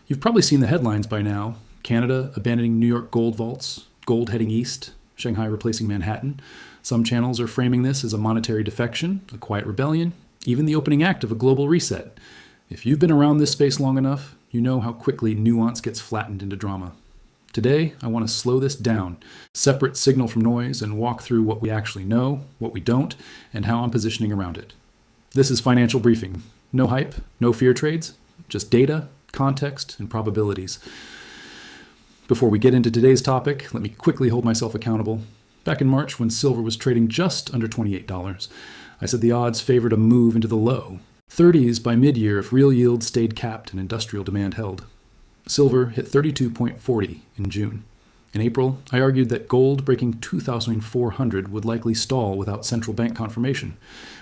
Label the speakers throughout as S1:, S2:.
S1: You've probably seen the headlines by now. Canada abandoning New York gold vaults, gold heading east, Shanghai replacing Manhattan. Some channels are framing this as a monetary defection, a quiet rebellion, even the opening act of a global reset. If you've been around this space long enough, you know how quickly nuance gets flattened into drama. Today, I want to slow this down, separate signal from noise, and walk through what we actually know, what we don't, and how I'm positioning around it. This is Financial Briefing. No hype, no fear trades, just data, context, and probabilities. Before we get into today's topic, let me quickly hold myself accountable. Back in March, when silver was trading just under $28, I said the odds favored a move into the low 30s by mid-year if real yields stayed capped and industrial demand held. Silver hit 32.40 in June. In April, I argued that gold breaking 2,400 would likely stall without central bank confirmation.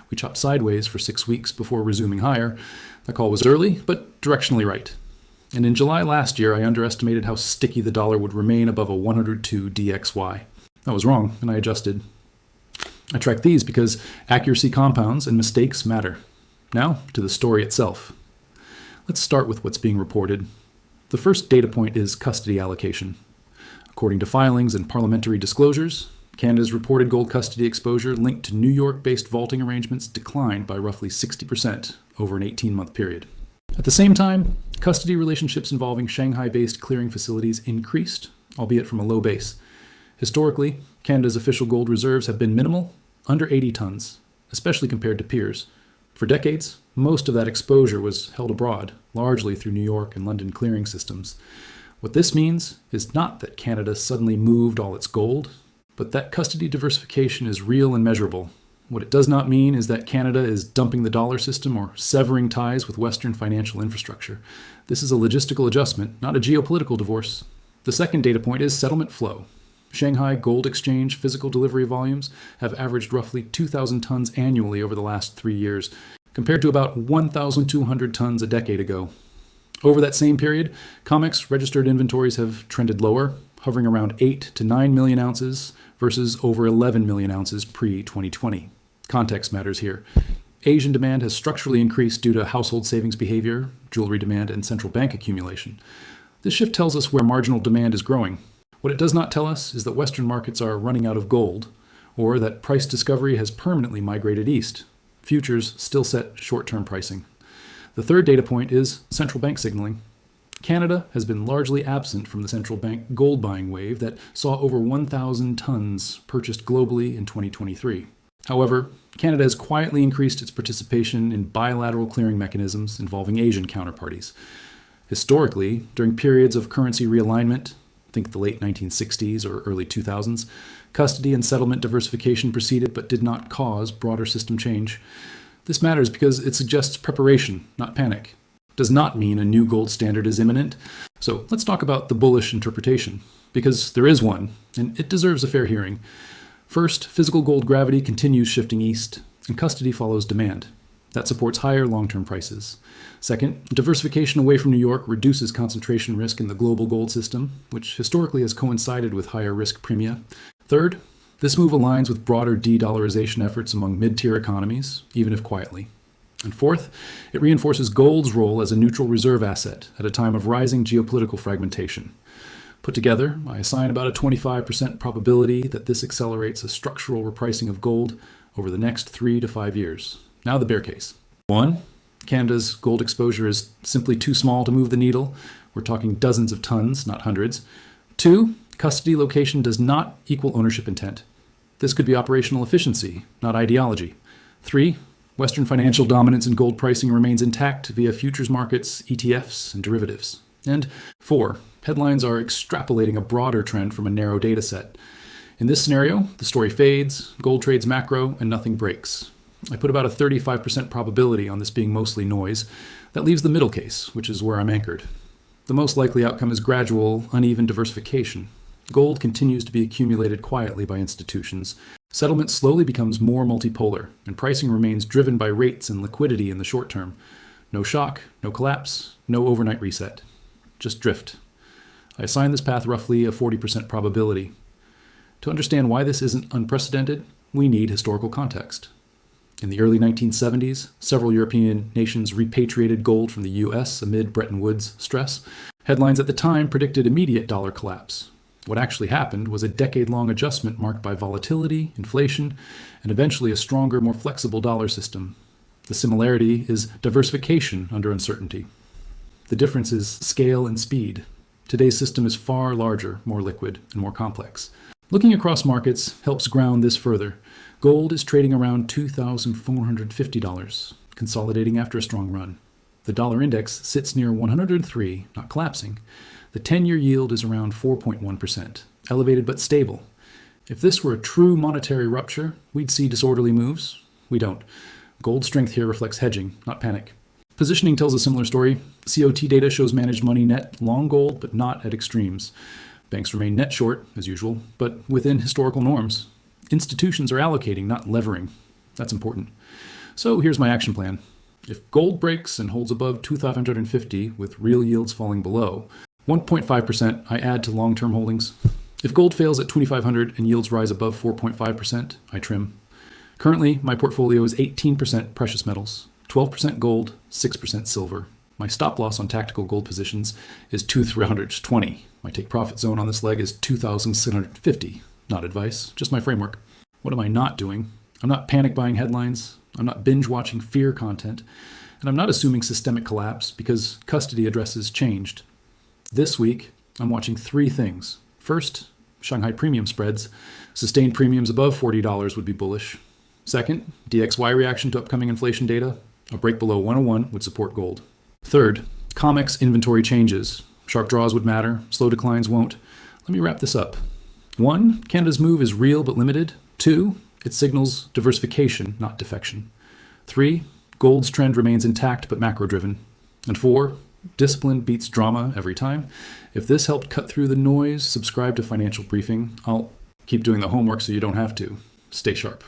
S1: We chopped sideways for 6 weeks before resuming higher. That call was early, but directionally right. And in July last year, I underestimated how sticky the dollar would remain above a 102 DXY. I was wrong, and I adjusted. I track these because accuracy compounds and mistakes matter. Now, to the story itself. Let's start with what's being reported. The first data point is custody allocation. According to filings and parliamentary disclosures, Canada's reported gold custody exposure linked to New York-based vaulting arrangements declined by roughly 60% over an 18-month period. At the same time, custody relationships involving Shanghai-based clearing facilities increased, albeit from a low base. Historically, Canada's official gold reserves have been minimal, under 80 tons, especially compared to peers. For decades, most of that exposure was held abroad, largely through New York and London clearing systems. What this means is not that Canada suddenly moved all its gold, but that custody diversification is real and measurable. What it does not mean is that Canada is dumping the dollar system or severing ties with Western financial infrastructure. This is a logistical adjustment, not a geopolitical divorce. The second data point is settlement flow. Shanghai Gold Exchange physical delivery volumes have averaged roughly 2,000 tons annually over the last 3 years, compared to about 1,200 tons a decade ago. Over that same period, COMEX registered inventories have trended lower, hovering around 8 to 9 million ounces versus over 11 million ounces pre-2020. Context matters here. Asian demand has structurally increased due to household savings behavior, jewelry demand, and central bank accumulation. This shift tells us where marginal demand is growing. What it does not tell us is that Western markets are running out of gold, or that price discovery has permanently migrated east. Futures still set short-term pricing. The third data point is central bank signaling. Canada has been largely absent from the central bank gold buying wave that saw over 1,000 tons purchased globally in 2023. However, Canada has quietly increased its participation in bilateral clearing mechanisms involving Asian counterparties. Historically, during periods of currency realignment, think the late 1960s or early 2000s, custody and settlement diversification proceeded but did not cause broader system change. This matters because it suggests preparation, not panic. It does not mean a new gold standard is imminent. So let's talk about the bullish interpretation, because there is one, and it deserves a fair hearing. First, physical gold gravity continues shifting east, and custody follows demand. That supports higher long-term prices. Second, diversification away from New York reduces concentration risk in the global gold system, which historically has coincided with higher risk premia. Third, this move aligns with broader de-dollarization efforts among mid-tier economies, even if quietly. And fourth, it reinforces gold's role as a neutral reserve asset at a time of rising geopolitical fragmentation. Put together, I assign about a 25% probability that this accelerates a structural repricing of gold over the next 3 to 5 years. Now the bear case. 1. Canada's gold exposure is simply too small to move the needle. We're talking dozens of tons, not hundreds. 2. Custody location does not equal ownership intent. This could be operational efficiency, not ideology. 3. Western financial dominance in gold pricing remains intact via futures markets, ETFs, and derivatives. And 4. Headlines are extrapolating a broader trend from a narrow data set. In this scenario, the story fades, gold trades macro, and nothing breaks. I put about a 35% probability on this being mostly noise. That leaves the middle case, which is where I'm anchored. The most likely outcome is gradual, uneven diversification. Gold continues to be accumulated quietly by institutions. Settlement slowly becomes more multipolar, and pricing remains driven by rates and liquidity in the short term. No shock, no collapse, no overnight reset. Just drift. I assign this path roughly a 40% probability. To understand why this isn't unprecedented, we need historical context. In the early 1970s, several European nations repatriated gold from the US amid Bretton Woods stress. Headlines at the time predicted immediate dollar collapse. What actually happened was a decade-long adjustment marked by volatility, inflation, and eventually a stronger, more flexible dollar system. The similarity is diversification under uncertainty. The difference is scale and speed. Today's system is far larger, more liquid, and more complex. Looking across markets helps ground this further. Gold is trading around $2,450, consolidating after a strong run. The dollar index sits near 103, not collapsing. The 10-year yield is around 4.1%, elevated but stable. If this were a true monetary rupture, we'd see disorderly moves. We don't. Gold strength here reflects hedging, not panic. Positioning tells a similar story. COT data shows managed money net long gold, but not at extremes. Banks remain net short, as usual, but within historical norms. Institutions are allocating, not levering. That's important. So here's my action plan. If gold breaks and holds above 2,550 with real yields falling below, 1.5% I add to long-term holdings. If gold fails at 2,500 and yields rise above 4.5%, I trim. Currently, my portfolio is 18% precious metals, 12% gold, 6% silver. My stop loss on tactical gold positions is 2,320. My take profit zone on this leg is 2,650. Not advice, just my framework. What am I not doing? I'm not panic buying headlines. I'm not binge watching fear content. And I'm not assuming systemic collapse because custody addresses changed. This week, I'm watching 3 things. First, Shanghai premium spreads. Sustained premiums above $40 would be bullish. Second, DXY reaction to upcoming inflation data. A break below 101 would support gold. Third, COMEX inventory changes. Sharp draws would matter, slow declines won't. Let me wrap this up. 1, Canada's move is real but limited. 2, it signals diversification, not defection. 3, gold's trend remains intact but macro-driven. And 4, discipline beats drama every time. If this helped cut through the noise, subscribe to Financial Briefing. I'll keep doing the homework so you don't have to. Stay sharp.